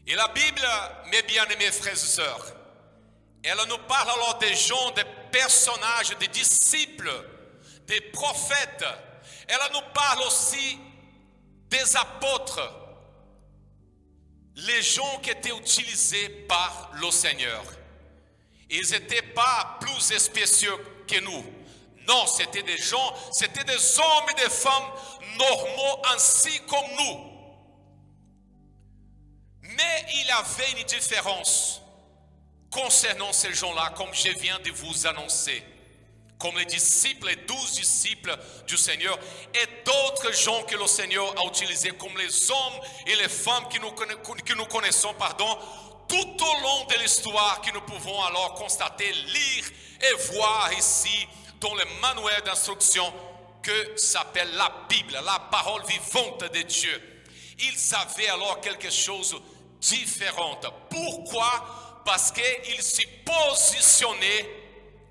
Et la Bible, mes bien-aimés frères et sœurs, elle nous parle alors des gens, des personnages, des disciples, des prophètes. Elle nous parle aussi des apôtres, les gens qui étaient utilisés par le Seigneur. Ils n'étaient pas plus spéciaux que nous. Non, c'était des gens, c'était des hommes et des femmes normaux ainsi comme nous. Mais il y avait une différence concernant ces gens-là, comme je viens de vous annoncer. Comme les disciples, les 12 disciples du Seigneur et d'autres gens que le Seigneur a utilisés, comme les hommes et les femmes que nous connaissons, tout au long de l'histoire que nous pouvons alors constater, lire et voir ici dans le manuel d'instruction que s'appelle la Bible, la parole vivante de Dieu. Ils avaient alors quelque chose de différent. Pourquoi? Parce qu'ils se positionnaient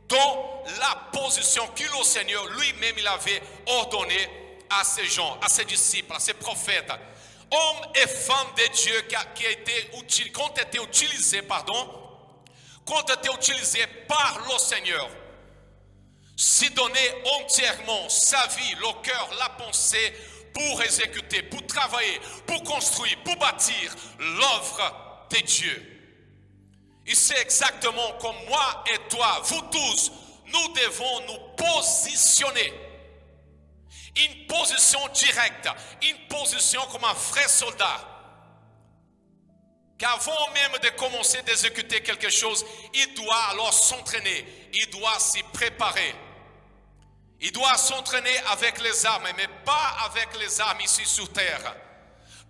dans la position que le Seigneur lui-même il avait ordonnée à ces gens, à ces disciples, à ces prophètes, hommes et femmes de Dieu qui ont été utilisés par le Seigneur, s'y donner entièrement sa vie, le cœur, la pensée pour exécuter, pour travailler, pour construire, pour bâtir l'œuvre de Dieu. Et c'est exactement comme moi et toi, vous tous, nous devons nous positionner. Une position directe, une position comme un vrai soldat. Qu'avant même de commencer d'exécuter quelque chose, il doit alors s'entraîner, il doit s'y préparer. Il doit s'entraîner avec les armes, mais pas avec les armes ici sur terre.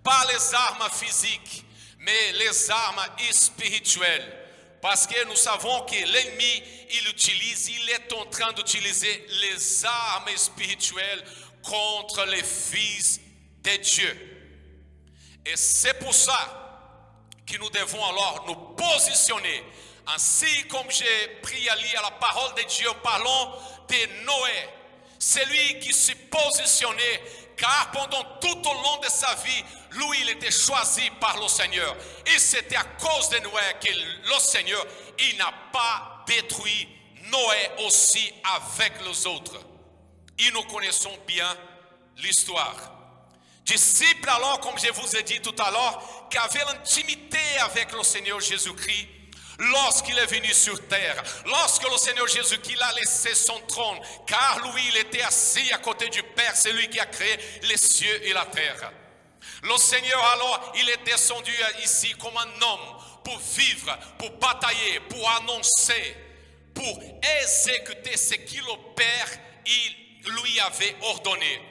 Pas les armes physiques, mais les armes spirituelles. Parce que nous savons que l'ennemi, il est en train d'utiliser les armes spirituelles contre les fils de Dieu. Et c'est pour ça que nous devons alors nous positionner. Ainsi comme j'ai pris à lire la parole de Dieu, parlons de Noé. C'est lui qui s'est positionné, car pendant tout au long de sa vie, lui, il était choisi par le Seigneur. Et c'était à cause de Noé que le Seigneur, il n'a pas détruit Noé aussi avec les autres. Et nous connaissons bien l'histoire. Disciples alors, comme je vous ai dit tout à l'heure, qui avaient l'intimité avec le Seigneur Jésus-Christ, lorsqu'il est venu sur terre, lorsque le Seigneur Jésus-Christ a laissé son trône, car lui, il était assis à côté du Père, c'est lui qui a créé les cieux et la terre. Le Seigneur alors, il est descendu ici comme un homme pour vivre, pour batailler, pour annoncer, pour exécuter ce que le Père lui avait ordonné.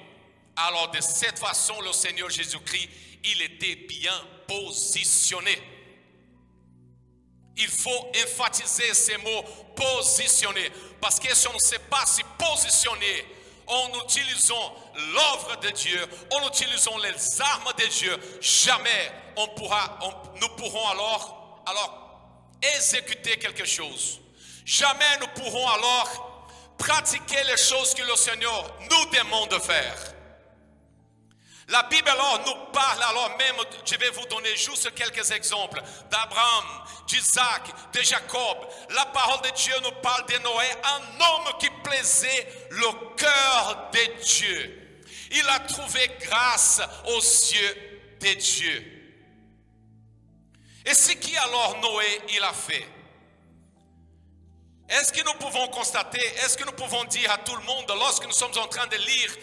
Alors de cette façon, le Seigneur Jésus-Christ, il était bien positionné. Il faut emphasiser ces mots positionner, parce que si on ne sait pas se positionner en utilisant l'œuvre de Dieu, en utilisant les armes de Dieu, jamais nous pourrons alors exécuter quelque chose. Jamais nous pourrons alors pratiquer les choses que le Seigneur nous demande de faire. La Bible alors nous parle alors même, je vais vous donner juste quelques exemples, d'Abraham, d'Isaac, de Jacob. La parole de Dieu nous parle de Noé, un homme qui plaisait le cœur de Dieu. Il a trouvé grâce aux yeux de Dieu. Et ce qui alors Noé il a fait? Est-ce que nous pouvons constater, est-ce que nous pouvons dire à tout le monde lorsque nous sommes en train de lire,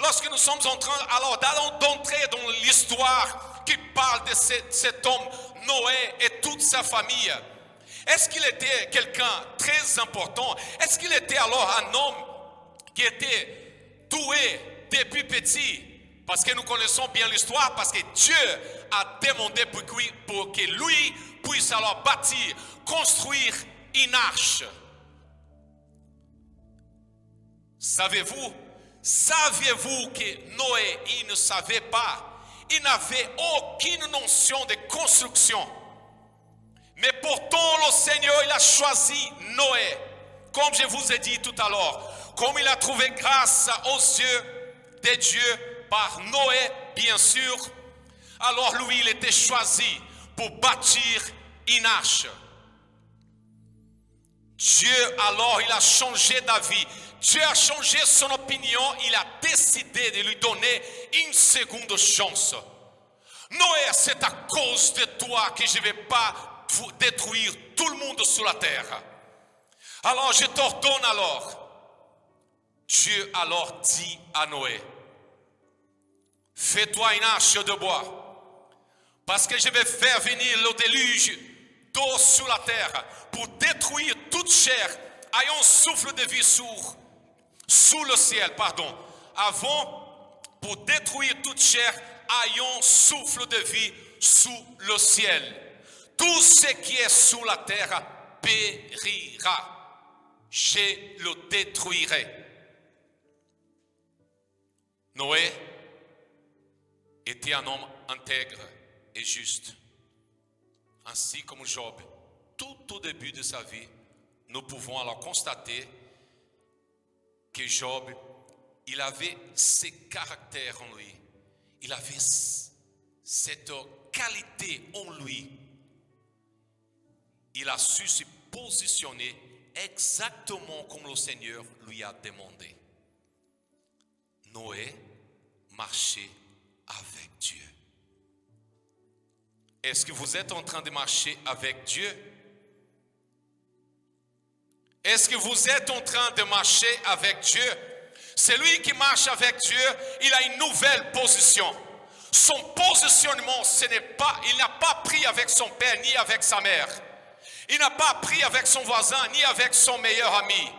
lorsque nous sommes en train alors d'entrer dans l'histoire qui parle de cet homme, Noé et toute sa famille, est-ce qu'il était quelqu'un très important? Est-ce qu'il était alors un homme qui était doué depuis petit? Parce que nous connaissons bien l'histoire, parce que Dieu a demandé pour que lui puisse alors bâtir, construire une arche. Saviez-vous que Noé, il ne savait pas, il n'avait aucune notion de construction. Mais pourtant le Seigneur, il a choisi Noé, comme je vous ai dit tout à l'heure, comme il a trouvé grâce aux yeux de Dieu par Noé, bien sûr. Alors lui, il était choisi pour bâtir une arche. Dieu alors, il a changé d'avis. Dieu a changé son opinion. Il a décidé de lui donner une seconde chance. Noé, c'est à cause de toi que je ne vais pas détruire tout le monde sur la terre. Alors je t'ordonne alors. Dieu alors dit à Noé, fais-toi une arche de bois, parce que je vais faire venir le déluge d'eau sur la terre pour détruire toute chair ayant souffle de vie sous le ciel, avant pour détruire toute chair ayant souffle de vie sous le ciel. Tout ce qui est sous la terre périra. Je le détruirai. Noé était un homme intègre et juste, ainsi comme Job. Tout au début de sa vie, nous pouvons alors constater que Job, il avait ces caractères en lui. Il avait cette qualité en lui. Il a su se positionner exactement comme le Seigneur lui a demandé. Noé marchait avec Dieu. Est-ce que vous êtes en train de marcher avec Dieu? Est-ce que vous êtes en train de marcher avec Dieu? Celui qui marche avec Dieu, il a une nouvelle position. Son positionnement, il n'a pas pris avec son père ni avec sa mère. Il n'a pas pris avec son voisin ni avec son meilleur ami.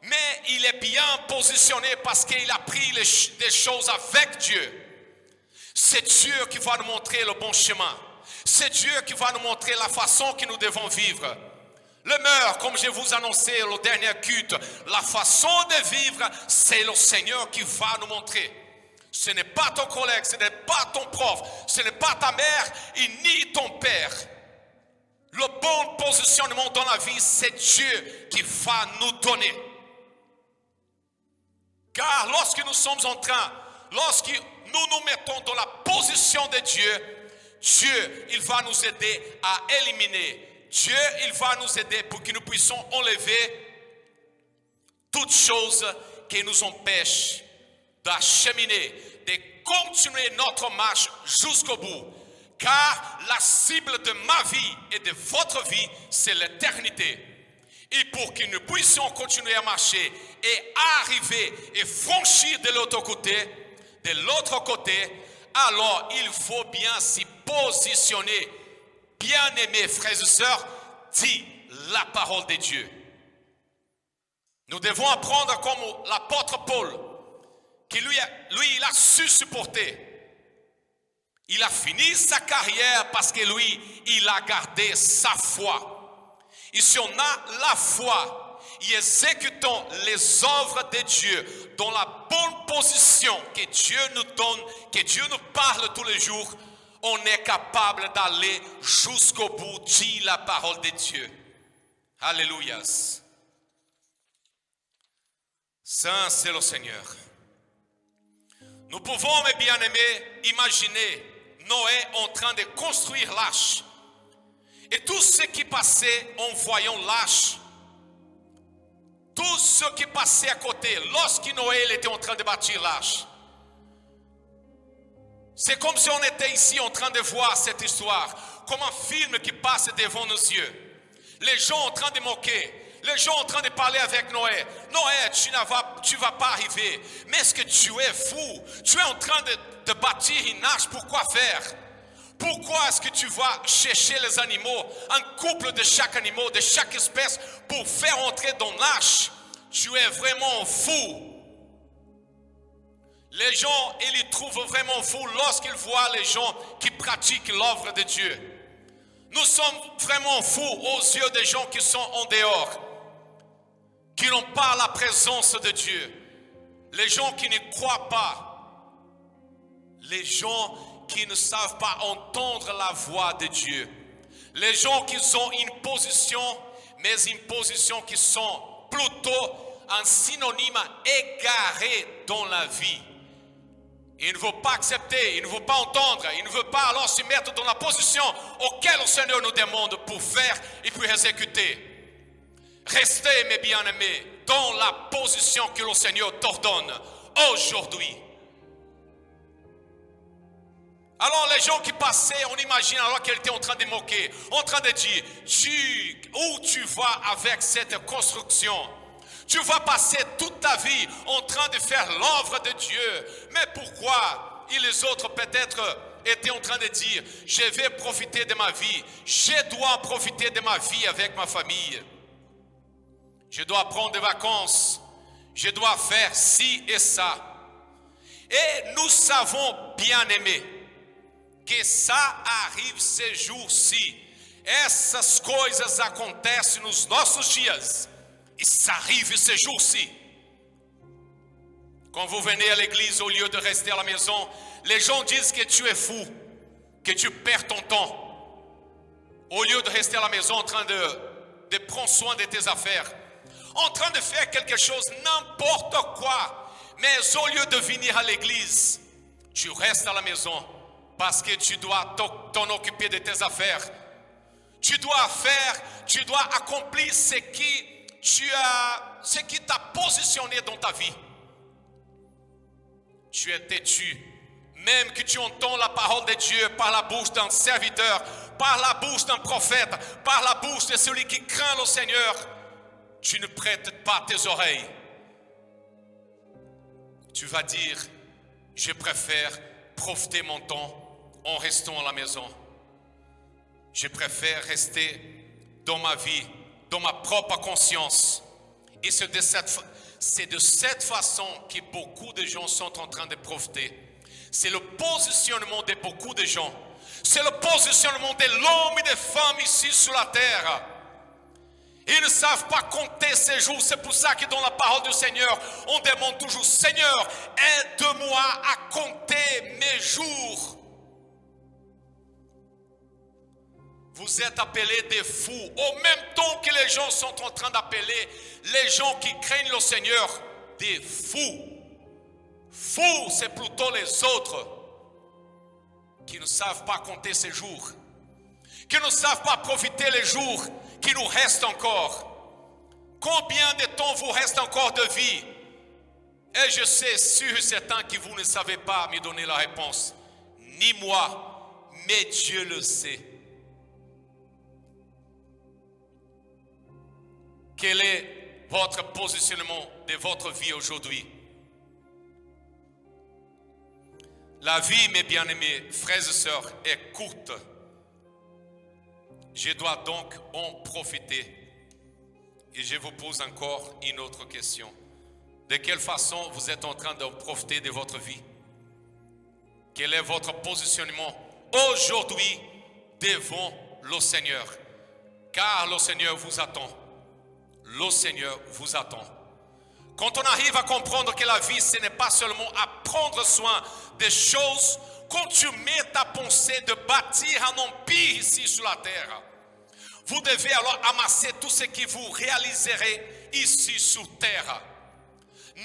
Mais il est bien positionné parce qu'il a pris des choses avec Dieu. C'est Dieu qui va nous montrer le bon chemin. C'est Dieu qui va nous montrer la façon que nous devons vivre. Le meurtre, comme je vous annonçais au dernier culte, la façon de vivre, c'est le Seigneur qui va nous montrer. Ce n'est pas ton collègue, ce n'est pas ton prof, ce n'est pas ta mère et ni ton père. Le bon positionnement dans la vie, c'est Dieu qui va nous donner. Car lorsque nous sommes lorsque nous nous mettons dans la position de Dieu, Dieu, il va nous aider à éliminer. Dieu, il va nous aider pour que nous puissions enlever toutes choses qui nous empêchent d'acheminer, de continuer notre marche jusqu'au bout. Car la cible de ma vie et de votre vie, c'est l'éternité. Et pour que nous puissions continuer à marcher et arriver et franchir de l'autre côté, alors il faut bien s'y positionner. Bien-aimés frères et sœurs, dit la parole de Dieu. Nous devons apprendre comme l'apôtre Paul, qui lui, il a su supporter. Il a fini sa carrière parce que lui, il a gardé sa foi. Et si on a la foi et exécutons les œuvres de Dieu dans la bonne position que Dieu nous donne, que Dieu nous parle tous les jours, on est capable d'aller jusqu'au bout, dit la parole de Dieu. Alléluia. Saint, c'est le Seigneur. Nous pouvons, mes bien-aimés, imaginer Noé en train de construire l'arche. Et tout ce qui passait en voyant l'arche, tout ce qui passait à côté, lorsque Noé était en train de bâtir l'arche, c'est comme si on était ici en train de voir cette histoire, comme un film qui passe devant nos yeux. Les gens en train de moquer, les gens en train de parler avec Noé. Noé, tu vas pas arriver. Mais est-ce que tu es fou? Tu es en train de bâtir une arche, pourquoi faire? Pourquoi est-ce que tu vas chercher les animaux, un couple de chaque animal, de chaque espèce, pour faire entrer dans l'arche? Tu es vraiment fou. Les gens, ils les trouvent vraiment fous lorsqu'ils voient les gens qui pratiquent l'œuvre de Dieu. Nous sommes vraiment fous aux yeux des gens qui sont en dehors, qui n'ont pas la présence de Dieu. Les gens qui ne croient pas. Les gens qui ne savent pas entendre la voix de Dieu. Les gens qui ont une position, mais une position qui sont plutôt un synonyme égaré dans la vie. Il ne veut pas accepter, il ne veut pas entendre, il ne veut pas alors se mettre dans la position auquel le Seigneur nous demande pour faire et pour exécuter. Restez, mes bien-aimés, dans la position que le Seigneur t'ordonne aujourd'hui. Alors les gens qui passaient, on imagine alors qu'elle était en train de moquer, en train de dire, où tu vas avec cette construction? Tu vas passer toute ta vie en train de faire l'œuvre de Dieu. Mais pourquoi? Et les autres peut-être étaient en train de dire, je vais profiter de ma vie. Je dois profiter de ma vie avec ma famille. Je dois prendre des vacances. Je dois faire ci et ça. Et nous savons, bien-aimés, que ça arrive ces jours-ci. Essas coisas acontecem nos nossos dias. E ça arrive ces jours-ci. Quand vous venez à l'église, au lieu de rester à la maison, les gens disent que tu es fou, que tu perds ton temps. Au lieu de rester à la maison en train de prendre soin de tes affaires, en train de faire quelque chose, n'importe quoi. Mais au lieu de venir à l'église, tu restes à la maison parce que tu dois t'en occuper de tes affaires. Tu dois accomplir ce qui t'a positionné dans ta vie. Tu es têtu. Même que tu entends la parole de Dieu par la bouche d'un serviteur, par la bouche d'un prophète, par la bouche de celui qui craint le Seigneur, tu ne prêtes pas tes oreilles. Tu vas dire, je préfère profiter mon temps en restant à la maison. Je préfère rester dans ma vie, dans ma propre conscience. Et c'est de cette façon que beaucoup de gens sont en train de profiter. C'est le positionnement de beaucoup de gens. C'est le positionnement de l'homme et des femmes ici sur la terre. Ils ne savent pas compter ces jours. C'est pour ça que dans la parole du Seigneur, on demande toujours, Seigneur, aide-moi à compter mes jours. Vous êtes appelés des fous. Au même temps que les gens sont en train d'appeler les gens qui craignent le Seigneur des fous. Fous, c'est plutôt les autres qui ne savent pas compter ces jours, qui ne savent pas profiter les jours qui nous restent encore. Combien de temps vous reste encore de vie? Et je sais sûr et certain que vous ne savez pas me donner la réponse. Ni moi, mais Dieu le sait. Quel est votre positionnement de votre vie aujourd'hui? La vie, mes bien-aimés, frères et sœurs, est courte. Je dois donc en profiter. Et je vous pose encore une autre question. De quelle façon vous êtes en train de profiter de votre vie? Quel est votre positionnement aujourd'hui devant le Seigneur? Car le Seigneur vous attend. Le Seigneur vous attend. Quand on arrive à comprendre que la vie, ce n'est pas seulement à prendre soin des choses, quand tu mets ta pensée de bâtir un empire ici sur la terre, vous devez alors amasser tout ce que vous réaliserez ici sur terre.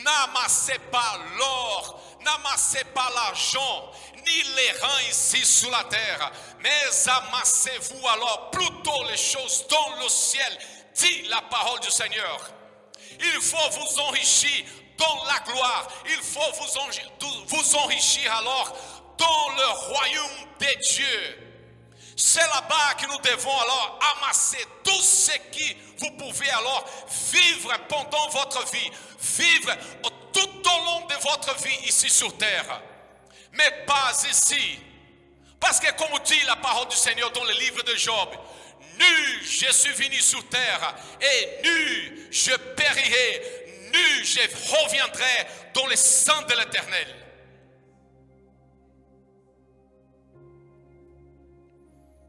N'amassez pas l'or, n'amassez pas l'argent, ni les reins ici sur la terre, mais amassez-vous alors plutôt les choses dans le ciel, dit la parole du Seigneur. Il faut vous enrichir dans la gloire. Il faut vous enrichir alors dans le royaume de Dieu. C'est là-bas que nous devons alors amasser tout ce que vous pouvez alors vivre pendant votre vie. Vivre tout au long de votre vie ici sur terre. Mais pas ici. Parce que comme dit la parole du Seigneur dans le livre de Job, nu je suis venu sur terre et nu je périrai, nu je reviendrai dans le sein de l'Éternel.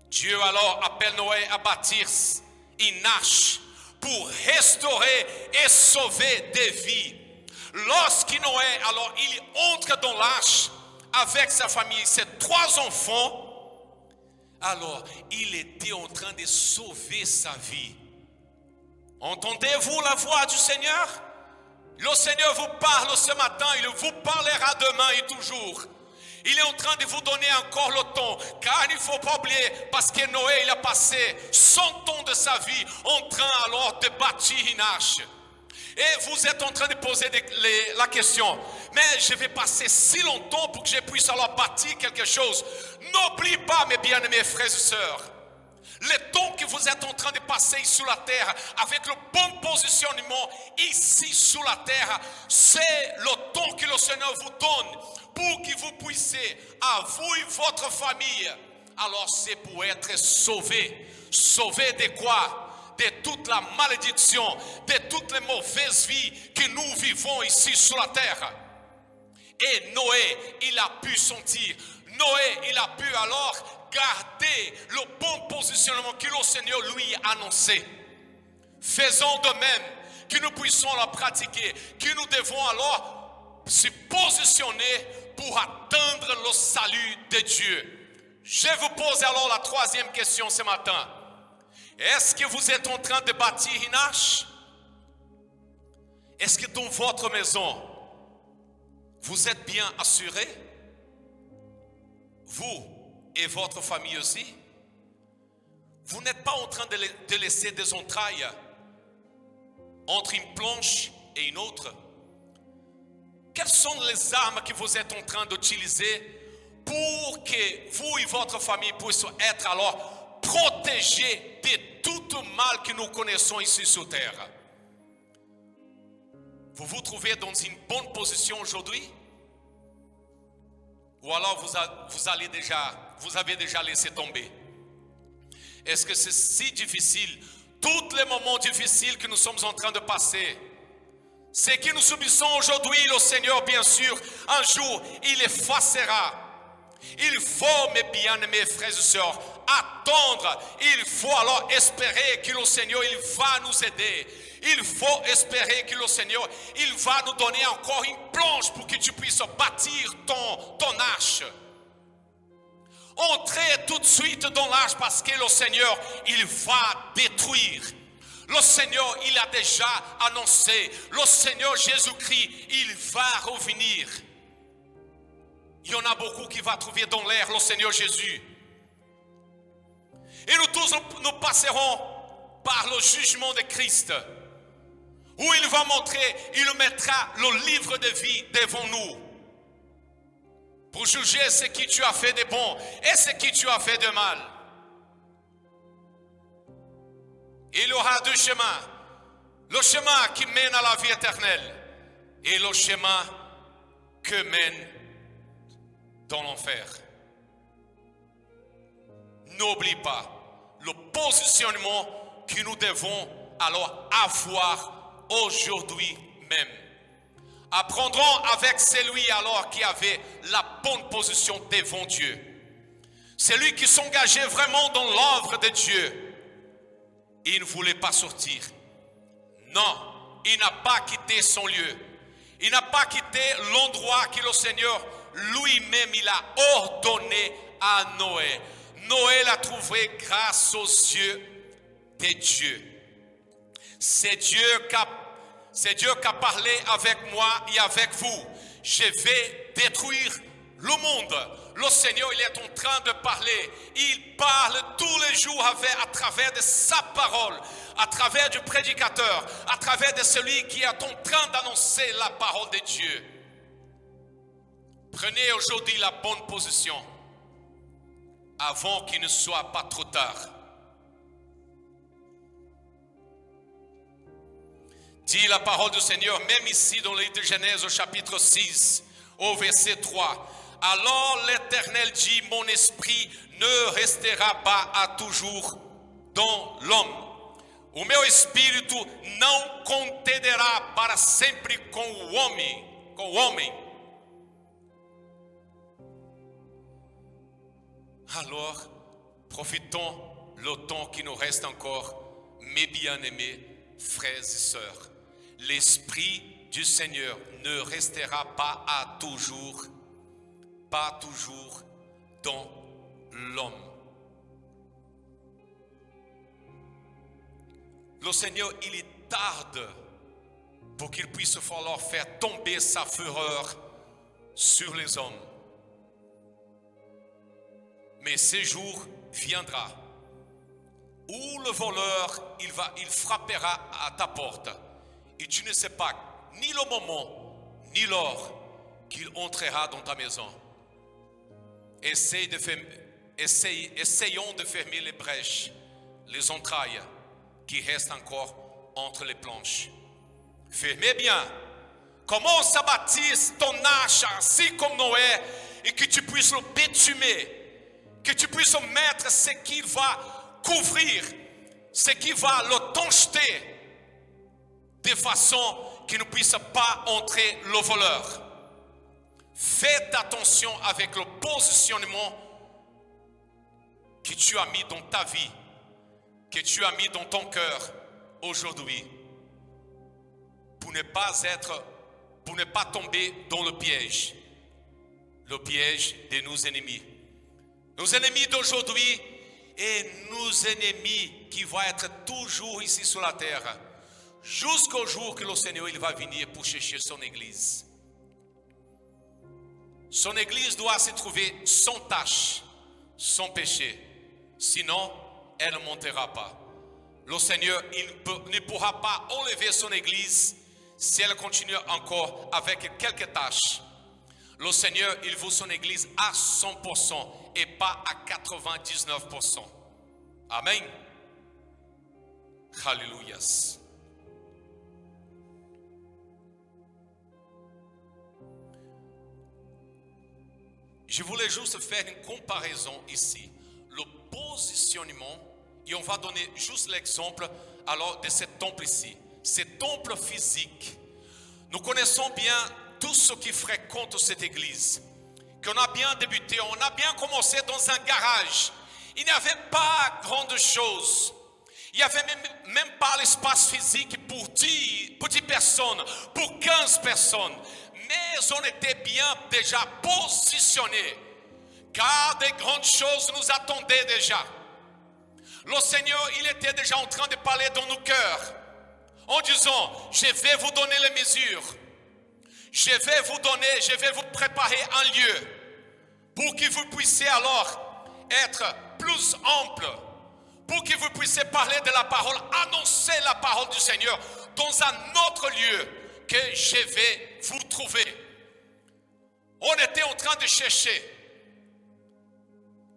Dieu alors appelle Noé à bâtir une arche pour restaurer et sauver des vies. Lorsque Noé alors il entre dans l'arche avec sa famille, ses 3 enfants, alors il était en train de sauver sa vie. Entendez-vous la voix du Seigneur? Le Seigneur vous parle ce matin, il vous parlera demain et toujours. Il est en train de vous donner encore le temps, car il ne faut pas oublier, parce que Noé, il a passé 100 ans de sa vie en train alors de bâtir une arche. Et vous êtes en train de poser la question, mais je vais passer si longtemps pour que je puisse alors bâtir quelque chose. N'oublie pas, mes bien-aimés frères et sœurs, le temps que vous êtes en train de passer sur la terre, avec le bon positionnement ici sur la terre, c'est le temps que le Seigneur vous donne pour que vous puissiez, à vous et votre famille, alors c'est pour être sauvé. Sauvé de quoi? De toute la malédiction, de toutes les mauvaises vies que nous vivons ici sur la terre. Et Noé, il a pu sentir. Noé, il a pu alors garder le bon positionnement que le Seigneur lui a annoncé. Faisons de même, que nous puissions la pratiquer, que nous devons alors se positionner pour atteindre le salut de Dieu. Je vous pose alors la troisième question ce matin. Est-ce que vous êtes en train de bâtir une arche? Est-ce que dans votre maison, vous êtes bien assurés? Vous et votre famille aussi? Vous n'êtes pas en train de laisser des entrailles entre une planche et une autre? Quelles sont les armes que vous êtes en train d'utiliser pour que vous et votre famille puissiez être alors protégés de tout le mal que nous connaissons ici sur terre? Vous vous trouvez dans une bonne position aujourd'hui? Ou alors vous avez déjà laissé tomber? Est-ce que c'est si difficile? Tous les moments difficiles que nous sommes en train de passer, ce que nous subissons aujourd'hui, le Seigneur, bien sûr, un jour, il effacera. Il faut, mes bien-aimés frères et sœurs, attendre. Il faut alors espérer que le Seigneur, il va nous aider. Il faut espérer que le Seigneur, il va nous donner encore une planche pour que tu puisses bâtir ton arche. Entrez tout de suite dans l'arche parce que le Seigneur, il va détruire. Le Seigneur, il a déjà annoncé. Le Seigneur Jésus-Christ, il va revenir. Il y en a beaucoup qui vont trouver dans l'air le Seigneur Jésus. Et nous tous, nous passerons par le jugement de Christ. Où il va montrer, il mettra le livre de vie devant nous. Pour juger ce que tu as fait de bon et ce que tu as fait de mal. Il y aura deux chemins. Le chemin qui mène à la vie éternelle et le chemin que mène dans l'enfer. N'oublie pas le positionnement que nous devons alors avoir aujourd'hui même. Apprendrons avec celui alors qui avait la bonne position devant Dieu. Celui qui s'engageait vraiment dans l'œuvre de Dieu. Il ne voulait pas sortir. Non, il n'a pas quitté son lieu. Il n'a pas quitté l'endroit que le Seigneur lui-même il a ordonné à Noé. Noé l'a trouvé grâce aux yeux de Dieu. C'est Dieu qui a parlé avec moi et avec vous. Je vais détruire le monde. Le Seigneur, il est en train de parler. Il parle tous les jours à travers de sa parole, à travers du prédicateur, à travers de celui qui est en train d'annoncer la parole de Dieu. Prenez aujourd'hui la bonne position avant qu'il ne soit pas trop tard. Dit la parole du Seigneur, même ici dans le livre de Genèse au chapitre 6, au verset 3. Alors l'Éternel dit, mon esprit ne restera pas à toujours dans l'homme. O meu espírito não contenderá para sempre com o homem. Alors, profitons le temps qui nous reste encore, mes bien-aimés frères et sœurs. L'Esprit du Seigneur ne restera pas toujours dans l'homme. Le Seigneur, il tarde pour qu'il puisse falloir faire tomber sa fureur sur les hommes. Mais ce jour viendra où le voleur, il frappera à ta porte. Et tu ne sais pas ni le moment, ni l'heure qu'il entrera dans ta maison. Essayons de fermer les brèches, les entrailles qui restent encore entre les planches. Fermez bien. Commence à bâtir ton arche ainsi comme Noé, et que tu puisses le bétumer, que tu puisses mettre ce qui va couvrir, ce qui va le tancheter, de façon qu'il ne puisse pas entrer le voleur. Faites attention avec le positionnement que tu as mis dans ta vie, que tu as mis dans ton cœur aujourd'hui, pour ne pas tomber dans le piège de nos ennemis. Nos ennemis d'aujourd'hui et nos ennemis qui vont être toujours ici sur la terre, jusqu'au jour que le Seigneur il va venir pour chercher son église. Son église doit se trouver sans tache, sans péché. Sinon, elle ne montera pas. Le Seigneur il ne pourra pas enlever son église si elle continue encore avec quelques tâches. Le Seigneur, il veut son église à 100% et pas à 99%. Amen. Alléluia. Je voulais juste faire une comparaison ici. Le positionnement, et on va donner juste l'exemple alors de ce temple ici. Ce temple physique. Nous connaissons bien tous ceux qui fréquentent cette église. Qu'on a bien débuté, on a bien commencé dans un garage. Il n'y avait pas grande chose. Il n'y avait même pas l'espace physique pour 10 personnes, pour 15 personnes. Mais on était bien déjà positionnés. Car des grandes choses nous attendaient déjà. Le Seigneur, il était déjà en train de parler dans nos cœurs. En disant, je vais vous donner les mesures. Je vais vous préparer un lieu. Pour que vous puissiez alors être plus ample. Pour que vous puissiez parler de la parole, annoncer la parole du Seigneur dans un autre lieu que je vais vous trouver. On était en train de chercher.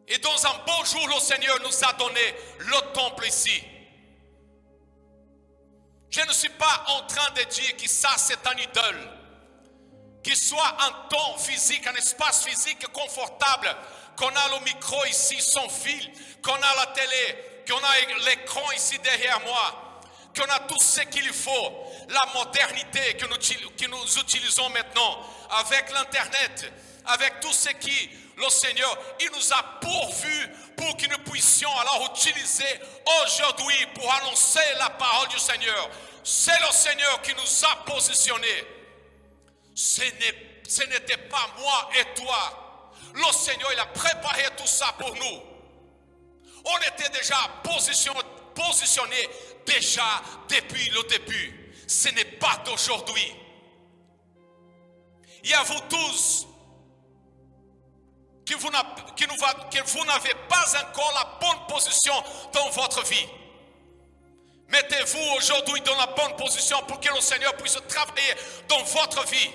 Et dans un beau jour, le Seigneur nous a donné le temple ici. Je ne suis pas en train de dire que ça c'est un idole. Qu'il soit un temps physique, un espace physique confortable, qu'on a le micro ici sans fil, qu'on a la télé, qu'on a l'écran ici derrière moi, qu'on a tout ce qu'il faut, la modernité que nous utilisons maintenant, avec l'internet, avec tout ce qui, le Seigneur, il nous a pourvu pour que nous puissions alors utiliser aujourd'hui pour annoncer la parole du Seigneur. C'est le Seigneur qui nous a positionnés. Ce n'était pas moi et toi. Le Seigneur, il a préparé tout ça pour nous. On était déjà positionnés déjà depuis le début. Ce n'est pas d'aujourd'hui. Il y a vous tous que vous n'avez pas encore la bonne position dans votre vie. Mettez-vous aujourd'hui dans la bonne position pour que le Seigneur puisse travailler dans votre vie.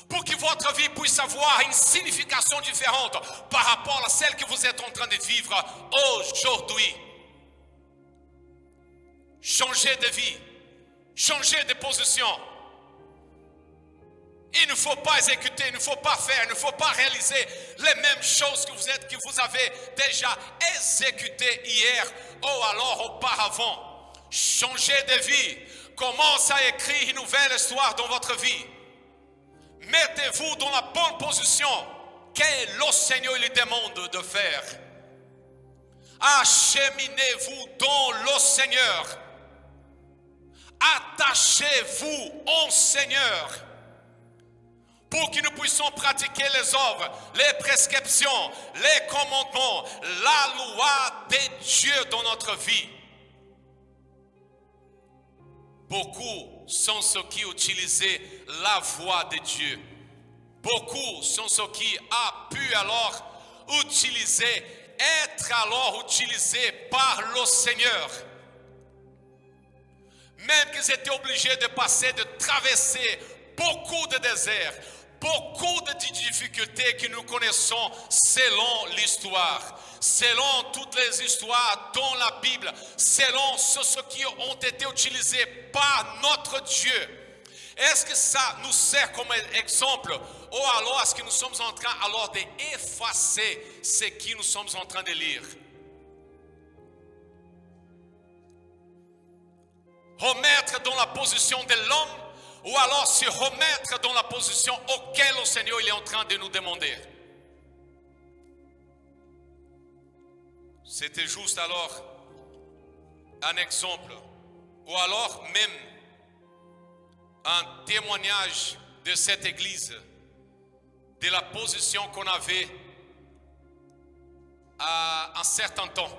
Pour que votre vie puisse avoir une signification différente par rapport à celle que vous êtes en train de vivre aujourd'hui. Changez de vie. Changez de position. Il ne faut pas exécuter, il ne faut pas faire, il ne faut pas réaliser les mêmes choses que vous avez déjà exécutées hier ou alors auparavant. Changez de vie. Commencez à écrire une nouvelle histoire dans votre vie. Mettez-vous dans la bonne position que le Seigneur lui demande de faire. Acheminez-vous dans le Seigneur. Attachez-vous au Seigneur. Pour que nous puissions pratiquer les œuvres, les prescriptions, les commandements, la loi de Dieu dans notre vie. Beaucoup sont ceux qui utilisaient la voix de Dieu. Beaucoup sont ceux qui ont pu alors utiliser être alors utilisés par le Seigneur. Même qu'ils étaient obligés de passer, de traverser beaucoup de déserts, beaucoup de difficultés que nous connaissons selon l'histoire, selon toutes les histoires dans la Bible, selon ceux qui ont été utilisés par notre Dieu. Est-ce que ça nous sert comme exemple ou alors est-ce que nous sommes en train alors d'effacer ce que nous sommes en train de lire? Remettre dans la position de l'homme ou alors se remettre dans la position auquel le Seigneur il est en train de nous demander. C'était juste alors un exemple ou alors même un témoignage de cette église, de la position qu'on avait à un certain temps.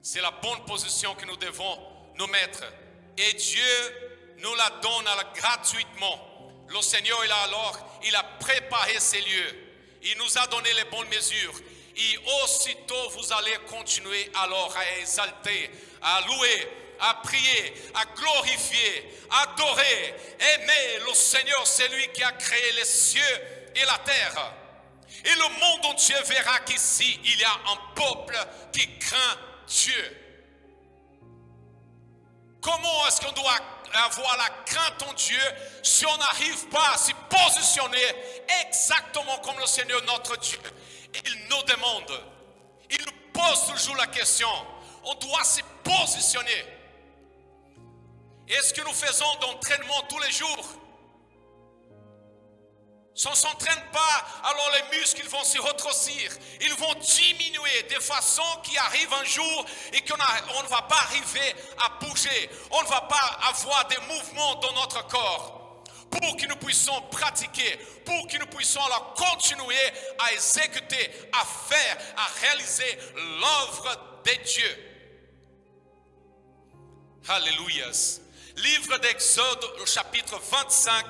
C'est la bonne position que nous devons nous mettre. Et Dieu nous la donne gratuitement. Le Seigneur, il a préparé ces lieux. Il nous a donné les bonnes mesures. Et aussitôt, vous allez continuer alors à exalter, à louer, à prier, à glorifier, à adorer, aimer le Seigneur, c'est lui qui a créé les cieux et la terre. Et le monde entier verra qu'ici, il y a un peuple qui craint Dieu. Comment est-ce qu'on doit avoir la crainte en Dieu si on n'arrive pas à se positionner exactement comme le Seigneur notre Dieu? Il nous demande, il nous pose toujours la question, on doit se positionner. Est-ce que nous faisons d'entraînement tous les jours? Si on ne s'entraîne pas, alors les muscles vont se rétrécir. Ils vont diminuer de façon qu'il arrive un jour et qu'on ne va pas arriver à bouger. On ne va pas avoir des mouvements dans notre corps. Pour que nous puissions pratiquer, pour que nous puissions alors continuer à exécuter, à faire, à réaliser l'œuvre de Dieu. Alléluia. Livre d'Exode, au chapitre 25.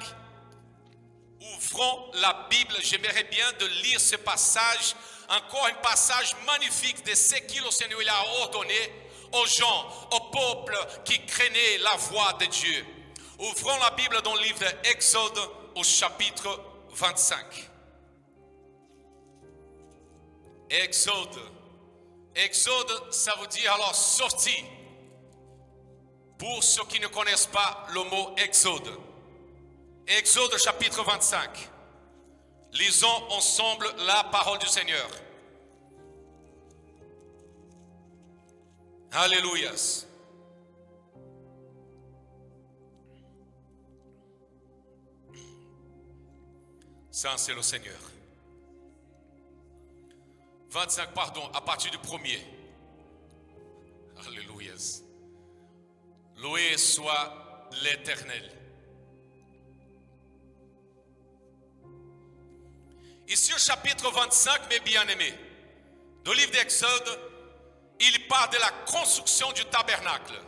Ouvrons la Bible. J'aimerais bien de lire ce passage. Encore un passage magnifique de ce que le Seigneur a ordonné aux gens, au peuple qui craignait la voix de Dieu. Ouvrons la Bible dans le livre d'Exode au chapitre 25. Exode. Exode, ça veut dire alors sortie. Pour ceux qui ne connaissent pas le mot Exode. Exode chapitre 25. Lisons ensemble la parole du Seigneur. Alléluia. Ça, c'est le Seigneur. 25, pardon, à partir du premier. Alléluia. Loué soit l'Éternel. Ici au chapitre 25, mes bien-aimés, dans le livre d'Exode, il parle de la construction du tabernacle.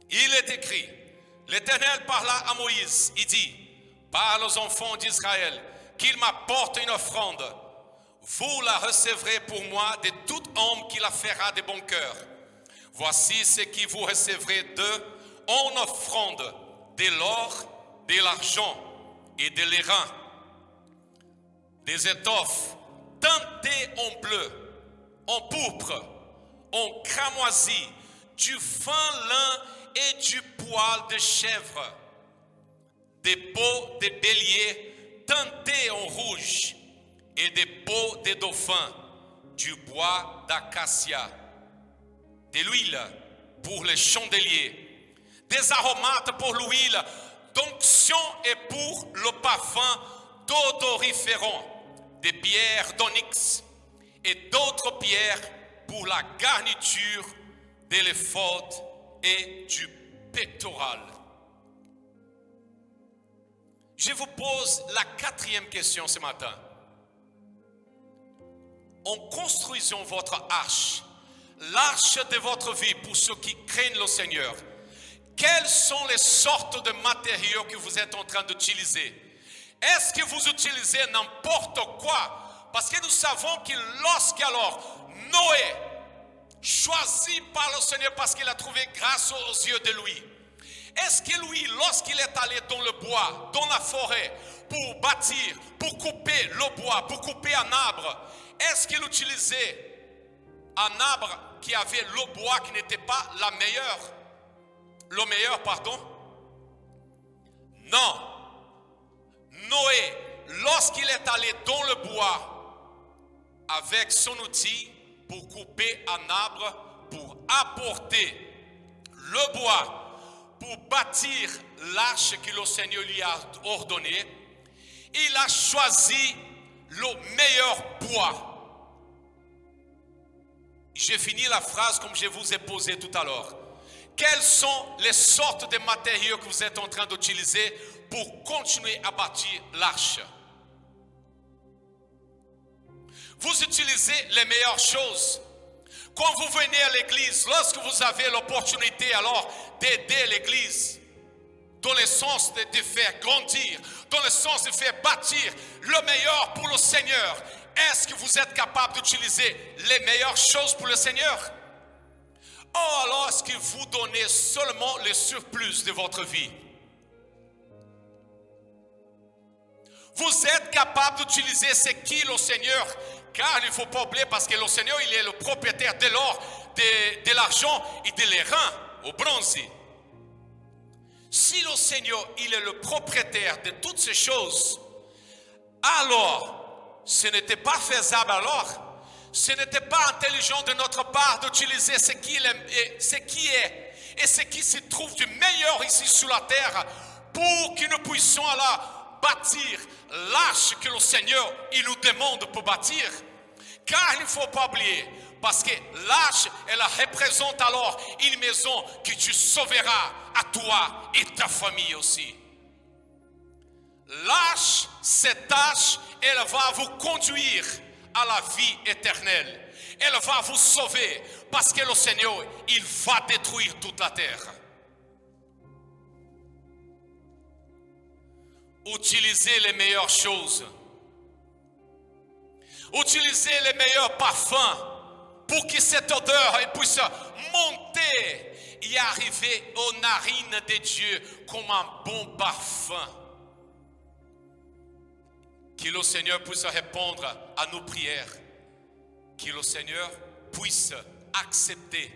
Il est écrit, l'Éternel parla à Moïse, il dit, parle aux enfants d'Israël, qu'ils m'apportent une offrande. Vous la recevrez pour moi de tout homme qui la fera de bon cœur. Voici ce que vous recevrez d'eux en offrande, de l'or, de l'argent et de l'airain, des étoffes teintées en bleu, en pourpre, en cramoisi, du fin lin et du poil de chèvre, des peaux de bélier teintées en rouge et des peaux de dauphin, du bois d'acacia, de l'huile pour les chandeliers, des aromates pour l'huile d'onction et pour le parfum d'odoriférant, des pierres d'onyx et d'autres pierres pour la garniture de l'éphod et du pectoral. Je vous pose la quatrième question ce matin. En construisant votre arche, l'arche de votre vie pour ceux qui craignent le Seigneur, quelles sont les sortes de matériaux que vous êtes en train d'utiliser? Est-ce que vous utilisez n'importe quoi Parce que nous savons que lorsqu'alors Noé, choisi par le Seigneur parce qu'il a trouvé grâce aux yeux de lui, est-ce que lui, lorsqu'il est allé dans le bois, dans la forêt, pour bâtir, pour couper le bois, pour couper un arbre, est-ce qu'il utilisait un arbre qui avait le bois qui n'était pas le meilleur, pardon? Non. Noé, lorsqu'il est allé dans le bois, avec son outil pour couper un arbre, pour apporter le bois, pour bâtir l'arche que le Seigneur lui a ordonnée, il a choisi le meilleur bois. J'ai fini la phrase comme je vous ai posé tout à l'heure. Quelles sont les sortes de matériaux que vous êtes en train d'utiliser pour continuer à bâtir l'arche? Vous utilisez les meilleures choses. Quand vous venez à l'église, lorsque vous avez l'opportunité alors d'aider l'église, dans le sens de faire grandir, dans le sens de faire bâtir le meilleur pour le Seigneur, est-ce que vous êtes capable d'utiliser les meilleures choses pour le Seigneur? Oh, alors est-ce que vous donnez seulement le surplus de votre vie? Vous êtes capable d'utiliser ce qui le Seigneur, car il ne faut pas oublier, parce que le Seigneur, il est le propriétaire de l'or, de l'argent et de l'airain, au bronze. Si le Seigneur, il est le propriétaire de toutes ces choses, alors, ce n'était pas faisable alors, ce n'était pas intelligent de notre part d'utiliser ce qui est et ce qui se trouve du meilleur ici sur la terre pour que nous puissions alors bâtir l'arche que le Seigneur il nous demande pour bâtir. Car il ne faut pas oublier, parce que l'arche, elle représente alors une maison que tu sauveras à toi et ta famille aussi. L'arche, cette arche, elle va vous conduire à la vie éternelle. Elle va vous sauver parce que le Seigneur, il va détruire toute la terre. Utilisez les meilleures choses. Utilisez les meilleurs parfums pour que cette odeur puisse monter et arriver aux narines de Dieu comme un bon parfum. Que le Seigneur puisse répondre à nos prières. Que le Seigneur puisse accepter.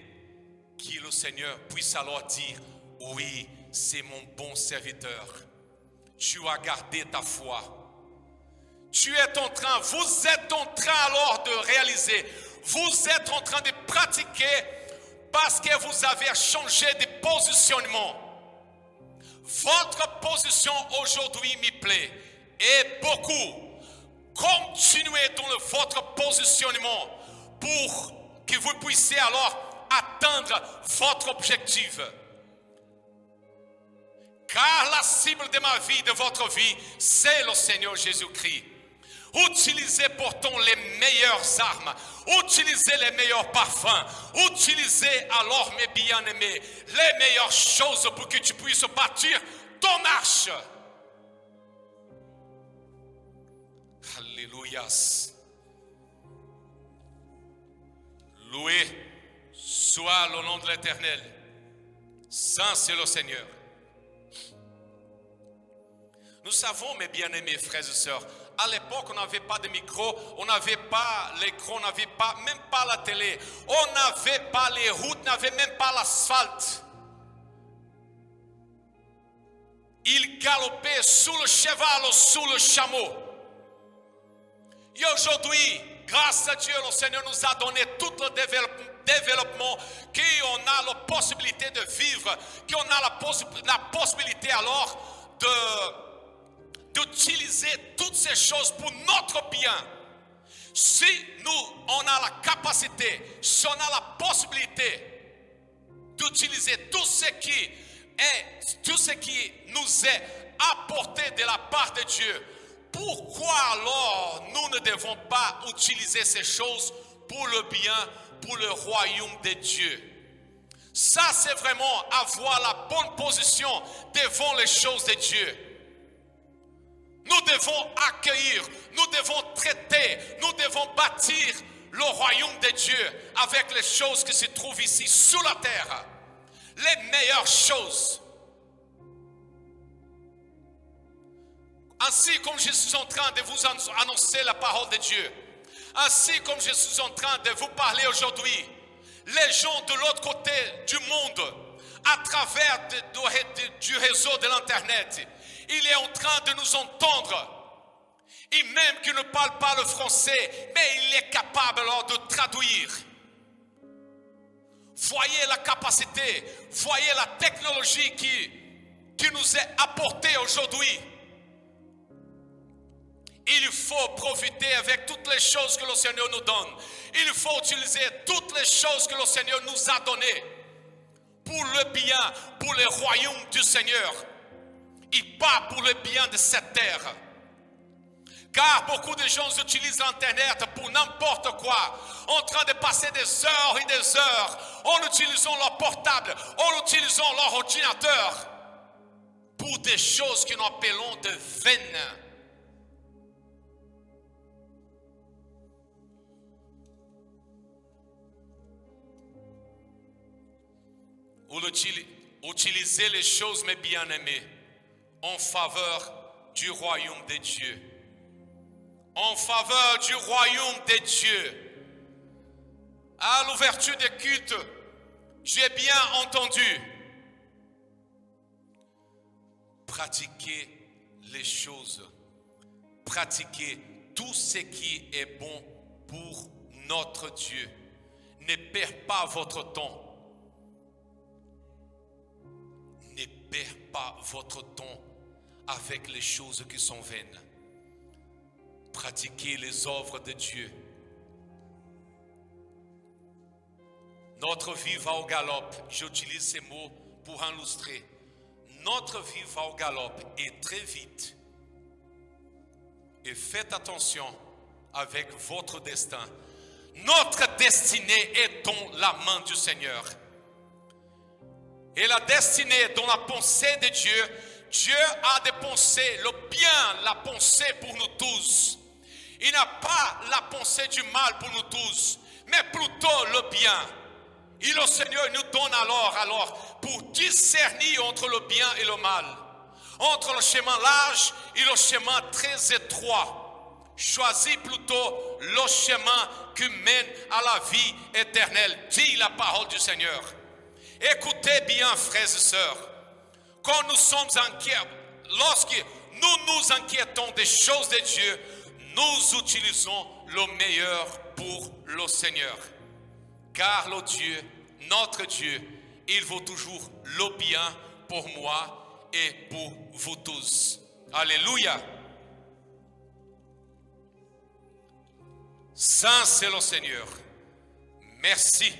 Que le Seigneur puisse alors dire, oui, c'est mon bon serviteur. Tu as gardé ta foi. Vous êtes en train alors de réaliser, vous êtes en train de pratiquer parce que vous avez changé de positionnement. Votre position aujourd'hui me plaît et beaucoup. Continuez dans votre positionnement pour que vous puissiez alors atteindre votre objectif. Car la cible de ma vie, de votre vie, c'est le Seigneur Jésus-Christ. Utilisez pourtant les meilleures armes, utilisez les meilleurs parfums, utilisez alors mes bien-aimés, les meilleures choses pour que tu puisses bâtir ton arche. Alléluia. Loué soit le nom de l'Éternel. Saint c'est le Seigneur. Nous savons, mes bien-aimés frères et sœurs, à l'époque, on n'avait pas de micro, on n'avait pas l'écran, on n'avait pas, même pas la télé, on n'avait pas les routes, on n'avait même pas l'asphalte. Il galopait sous le cheval ou sous le chameau. Et aujourd'hui, grâce à Dieu, le Seigneur nous a donné tout le développement qu'on a la possibilité de vivre, qu'on a la possibilité alors d'utiliser toutes ces choses pour notre bien. Si nous, on a la capacité, si on a la possibilité d'utiliser tout ce qui nous est apporté de la part de Dieu, pourquoi alors nous ne devons pas utiliser ces choses pour le bien, pour le royaume de Dieu? Ça, c'est vraiment avoir la bonne position devant les choses de Dieu. Nous devons accueillir, nous devons traiter, nous devons bâtir le royaume de Dieu avec les choses qui se trouvent ici sous la terre. Les meilleures choses. Ainsi comme je suis en train de vous annoncer la parole de Dieu, ainsi comme je suis en train de vous parler aujourd'hui, les gens de l'autre côté du monde, à travers du réseau de l'Internet, il est en train de nous entendre. Et même qu'il ne parle pas le français, mais il est capable alors de traduire. Voyez la capacité, voyez la technologie qui nous est apportée aujourd'hui. Il faut profiter avec toutes les choses que le Seigneur nous donne. Il faut utiliser toutes les choses que le Seigneur nous a données pour le bien, pour le royaume du Seigneur et pas pour le bien de cette terre. Car beaucoup de gens utilisent l'Internet pour n'importe quoi, en train de passer des heures et des heures, en utilisant leur portable, en utilisant leur ordinateur, pour des choses que nous appelons de vaines. Ou utiliser les choses, mes bien-aimés, en faveur du royaume de Dieu. En faveur du royaume de Dieu. À l'ouverture des cultes, j'ai bien entendu. Pratiquez les choses. Pratiquez tout ce qui est bon pour notre Dieu. Ne perdez pas votre temps. Ne perdez pas votre temps avec les choses qui sont vaines. Pratiquez les œuvres de Dieu. Notre vie va au galop. J'utilise ces mots pour illustrer. Notre vie va au galop et très vite. Et faites attention avec votre destin. Notre destinée est dans la main du Seigneur. Et la destinée dans la pensée de Dieu, Dieu a des pensées, le bien, la pensée pour nous tous. Il n'a pas la pensée du mal pour nous tous, mais plutôt le bien. Et le Seigneur nous donne alors pour discerner entre le bien et le mal, entre le chemin large et le chemin très étroit. Choisis plutôt le chemin qui mène à la vie éternelle, dit la parole du Seigneur. Écoutez bien, frères et sœurs, quand nous sommes inquiets, lorsque nous nous inquiétons des choses de Dieu, nous utilisons le meilleur pour le Seigneur. Car le Dieu, notre Dieu, il vaut toujours le bien pour moi et pour vous tous. Alléluia. Saint c'est le Seigneur. Merci.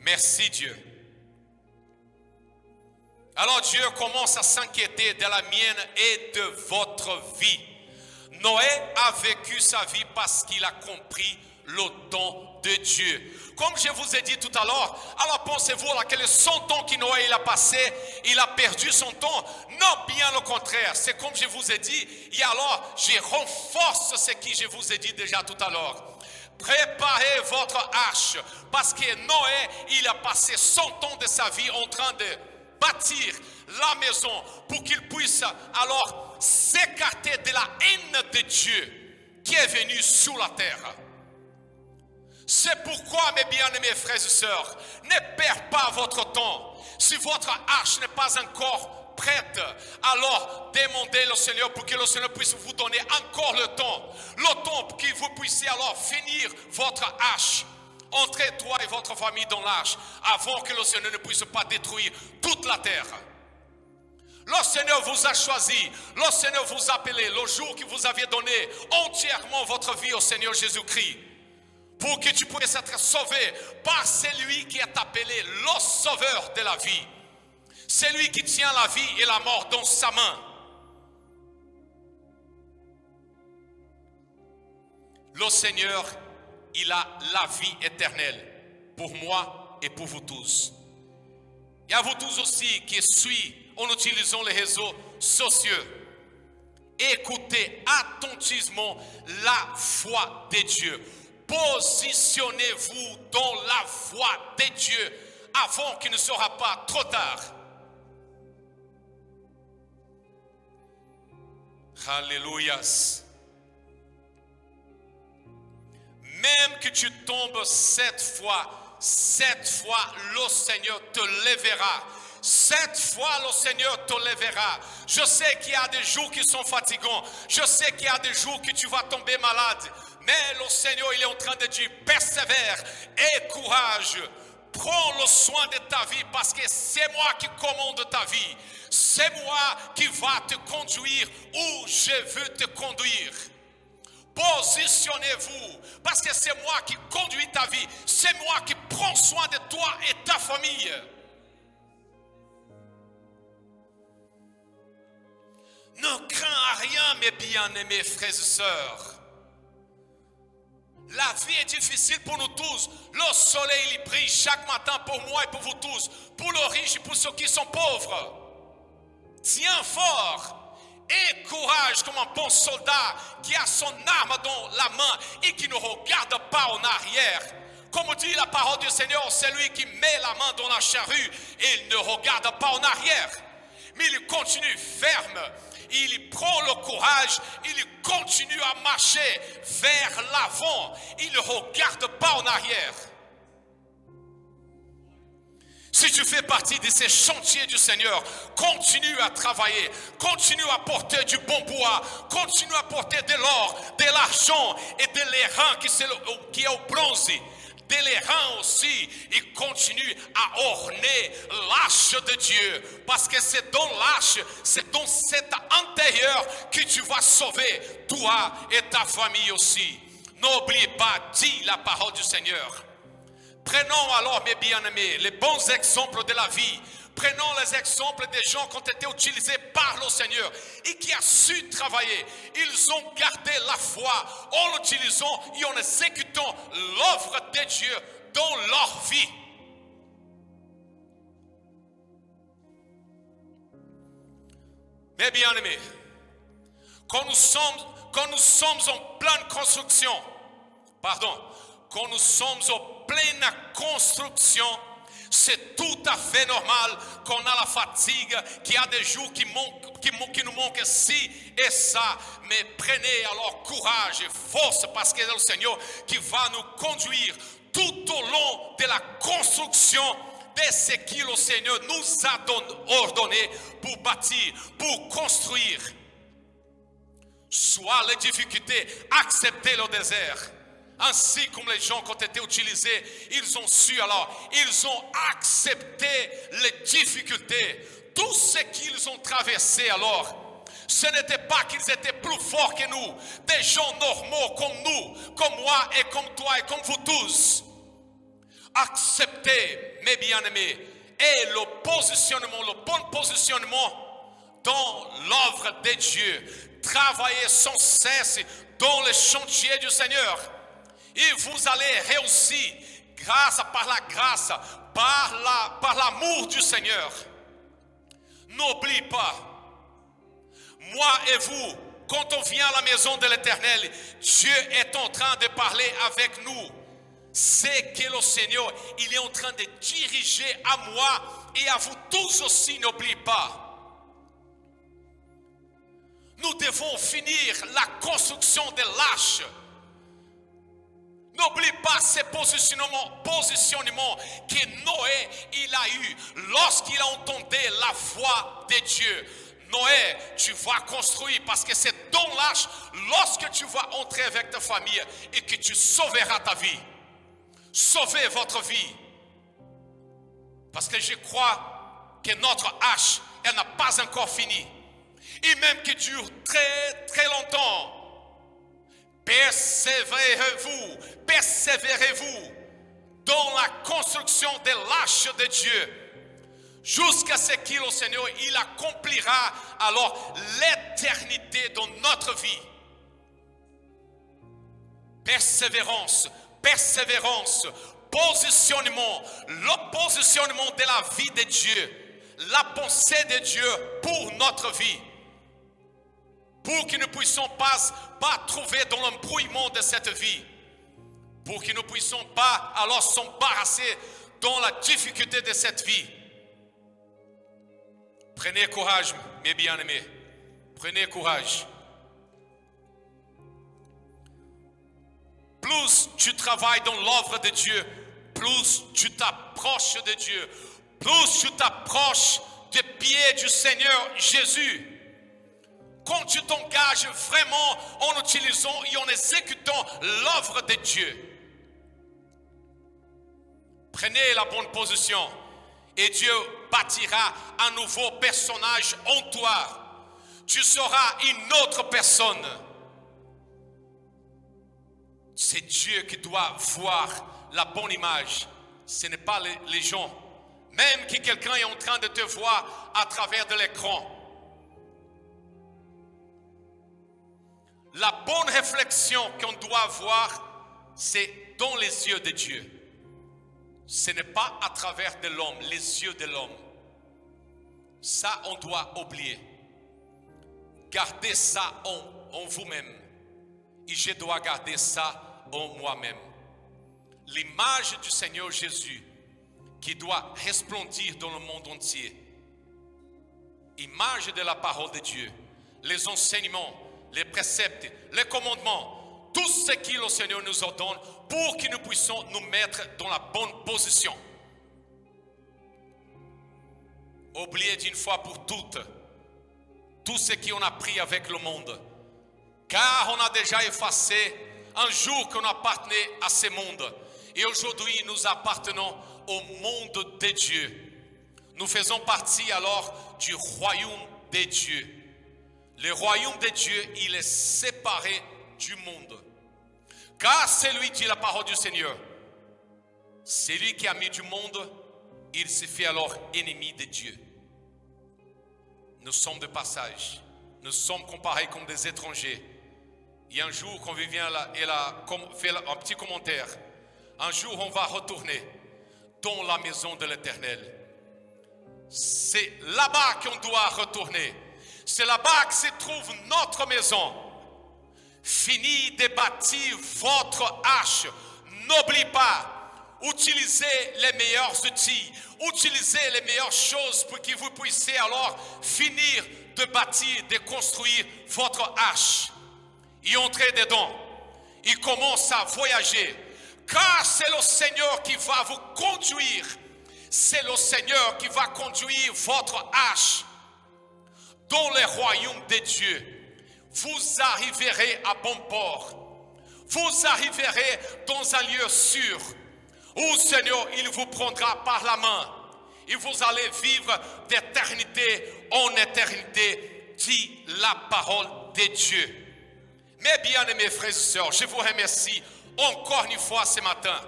Merci Dieu. Alors Dieu commence à s'inquiéter de la mienne et de votre vie. Noé a vécu sa vie parce qu'il a compris le temps de Dieu. Comme je vous ai dit tout à l'heure, alors pensez-vous que les 100 ans que Noé il a passé, il a perdu son temps? Non, bien le contraire. C'est comme je vous ai dit, et alors je renforce ce que je vous ai dit déjà tout à l'heure. Préparez votre arche, parce que Noé, il a passé 100 ans de sa vie en train de bâtir la maison pour qu'il puisse alors s'écarter de la haine de Dieu qui est venue sur la terre. C'est pourquoi, mes bien-aimés frères et sœurs, ne perdez pas votre temps. Si votre arche n'est pas encore prête, alors demandez au Seigneur pour que le Seigneur puisse vous donner encore le temps pour que vous puissiez alors finir votre arche. Entrez toi et votre famille dans l'arche avant que le Seigneur ne puisse pas détruire toute la terre. Le Seigneur vous a choisi, le Seigneur vous a appelé le jour que vous aviez donné entièrement votre vie au Seigneur Jésus-Christ, pour que tu puisses être sauvé par celui qui est appelé le sauveur de la vie. Celui qui tient la vie et la mort dans sa main. Le Seigneur, il a la vie éternelle pour moi et pour vous tous. Et à vous tous aussi qui suivent en utilisant les réseaux sociaux. écoutez attentivement la voix de Dieu. Positionnez-vous dans la voix de Dieu avant qu'il ne sera pas trop tard. Alléluia. Même que tu tombes 7 fois, le Seigneur te lèvera. 7 fois, le Seigneur te lèvera. Je sais qu'il y a des jours qui sont fatigants. Je sais qu'il y a des jours que tu vas tomber malade. Mais le Seigneur, il est en train de dire, persévère et courage. Prends le soin de ta vie parce que c'est moi qui commande ta vie. C'est moi qui va te conduire où je veux te conduire. Positionnez-vous parce que c'est moi qui conduis ta vie. C'est moi qui prends soin de toi et ta famille. Ne crains rien, mes bien-aimés frères et sœurs. La vie est difficile pour nous tous. Le soleil il brille chaque matin pour moi et pour vous tous. Pour les riches et pour ceux qui sont pauvres. Tiens fort et courage comme un bon soldat qui a son arme dans la main et qui ne regarde pas en arrière. Comme dit la parole du Seigneur, c'est lui qui met la main dans la charrue et il ne regarde pas en arrière. Mais il continue ferme. Il prend le courage, il continue à marcher vers l'avant. Il ne regarde pas en arrière. Si tu fais partie de ces chantiers du Seigneur, continue à travailler, continue à porter du bon bois, continue à porter de l'or, de l'argent et de l'airain qui est au bronze. De l'airain aussi, il continue à orner l'arche de Dieu. Parce que c'est dans l'arche, c'est dans cet intérieur que tu vas sauver toi et ta famille aussi. N'oublie pas, dis la parole du Seigneur. Prenons alors, mes bien-aimés, les bons exemples de la vie. Prenons les exemples des gens qui ont été utilisés par le Seigneur et qui ont su travailler. Ils ont gardé la foi en l'utilisant et en exécutant l'œuvre de Dieu dans leur vie. Mes bien-aimés, quand nous sommes en pleine construction, quand nous sommes en pleine construction, c'est tout à fait normal qu'on a la fatigue, qu'il y a des jours qui nous manquent ci et ça. Mais prenez alors courage et force parce que c'est le Seigneur qui va nous conduire tout au long de la construction de ce que le Seigneur nous a ordonné pour bâtir, pour construire. Soit les difficultés, acceptez le désert. Ainsi comme les gens qui ont été utilisés, ils ont su alors, ils ont accepté les difficultés, tout ce qu'ils ont traversé alors. Ce n'était pas qu'ils étaient plus forts que nous, des gens normaux comme nous, comme moi et comme toi et comme vous tous. Acceptez, mes bien-aimés, et le bon positionnement dans l'œuvre de Dieu. Travaillez sans cesse dans le chantier du Seigneur. Et vous allez réussir par la grâce, par l'amour du Seigneur. N'oublie pas, moi et vous, quand on vient à la maison de l'Éternel, Dieu est en train de parler avec nous. C'est que le Seigneur, il est en train de diriger à moi et à vous tous aussi, n'oublie pas. Nous devons finir la construction de l'arche. N'oublie pas ces positionnements que Noé il a eu lorsqu'il a entendu la voix de Dieu. Noé, tu vas construire parce que c'est dans l'arche lorsque tu vas entrer avec ta famille et que tu sauveras ta vie. Sauvez votre vie. Parce que je crois que notre arche, elle n'a pas encore fini. Et même qu'elle dure très très longtemps. Persévérez-vous dans la construction de l'arche de Dieu jusqu'à ce que le Seigneur il accomplira alors l'éternité dans notre vie. Persévérance, positionnement, le positionnement de la vie de Dieu, la pensée de Dieu pour notre vie. pour que nous ne puissions pas trouver dans l'embrouillement de cette vie, pour que nous ne puissions pas alors s'embarrasser dans la difficulté de cette vie. Prenez courage, mes bien-aimés. Prenez courage. Plus tu travailles dans l'œuvre de Dieu, plus tu t'approches de Dieu, plus tu t'approches des pieds du Seigneur Jésus. Quand tu t'engages vraiment en utilisant et en exécutant l'œuvre de Dieu, prenez la bonne position et Dieu bâtira un nouveau personnage en toi. Tu seras une autre personne. C'est Dieu qui doit voir la bonne image. Ce n'est pas les gens. Même que quelqu'un est en train de te voir à travers de l'écran. La bonne réflexion qu'on doit avoir, c'est dans les yeux de Dieu. Ce n'est pas à travers de l'homme, les yeux de l'homme. Ça, on doit oublier. Gardez ça en vous-même. Et je dois garder ça en moi-même. L'image du Seigneur Jésus qui doit resplendir dans le monde entier. Image de la parole de Dieu. Les enseignements, les préceptes, les commandements, tout ce que le Seigneur nous ordonne pour que nous puissions nous mettre dans la bonne position. Oubliez d'une fois pour toutes tout ce qu'on a pris avec le monde. Car on a déjà effacé un jour qu'on appartenait à ce monde. Et aujourd'hui, nous appartenons au monde de Dieu. Nous faisons partie alors du royaume de Dieu. Le royaume de Dieu, il est séparé du monde. Car c'est lui, dit la parole du Seigneur, celui qui a mis du monde, il se fait alors ennemi de Dieu. Nous sommes de passage. Nous sommes comparés comme des étrangers. Et un jour, quand Vivien a fait un petit commentaire, un jour on va retourner dans la maison de l'Éternel. C'est là-bas qu'on doit retourner. C'est là-bas que se trouve notre maison. Fini de bâtir votre arche. N'oubliez pas, utilisez les meilleurs outils, utilisez les meilleures choses pour que vous puissiez alors finir de bâtir, de construire votre arche. Et entrez dedans. Il commence à voyager. Car c'est le Seigneur qui va vous conduire. C'est le Seigneur qui va conduire votre arche dans le royaume de Dieu. Vous arriverez à bon port. Vous arriverez dans un lieu sûr où le Seigneur, il vous prendra par la main. Et vous allez vivre d'éternité en éternité, dit la parole de Dieu. Mes bien-aimés frères et sœurs, je vous remercie encore une fois ce matin.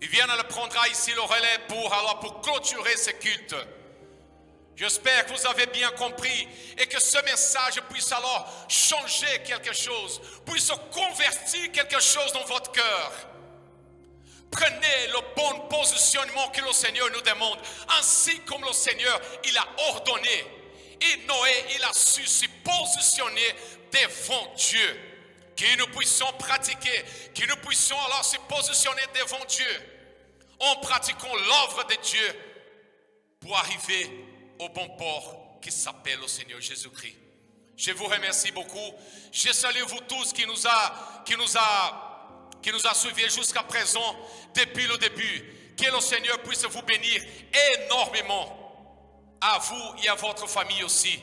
Viviane le prendra ici le relais pour clôturer ce culte. J'espère que vous avez bien compris et que ce message puisse alors changer quelque chose, puisse convertir quelque chose dans votre cœur. Prenez le bon positionnement que le Seigneur nous demande, ainsi comme le Seigneur, il a ordonné. Et Noé, il a su se positionner devant Dieu. Que nous puissions pratiquer, que nous puissions alors se positionner devant Dieu en pratiquant l'œuvre de Dieu pour arriver au bon port qui s'appelle le Seigneur Jésus-Christ. Je vous remercie beaucoup. Je salue vous tous qui nous a suivis jusqu'à présent depuis le début. Que le Seigneur puisse vous bénir énormément, à vous et à votre famille aussi.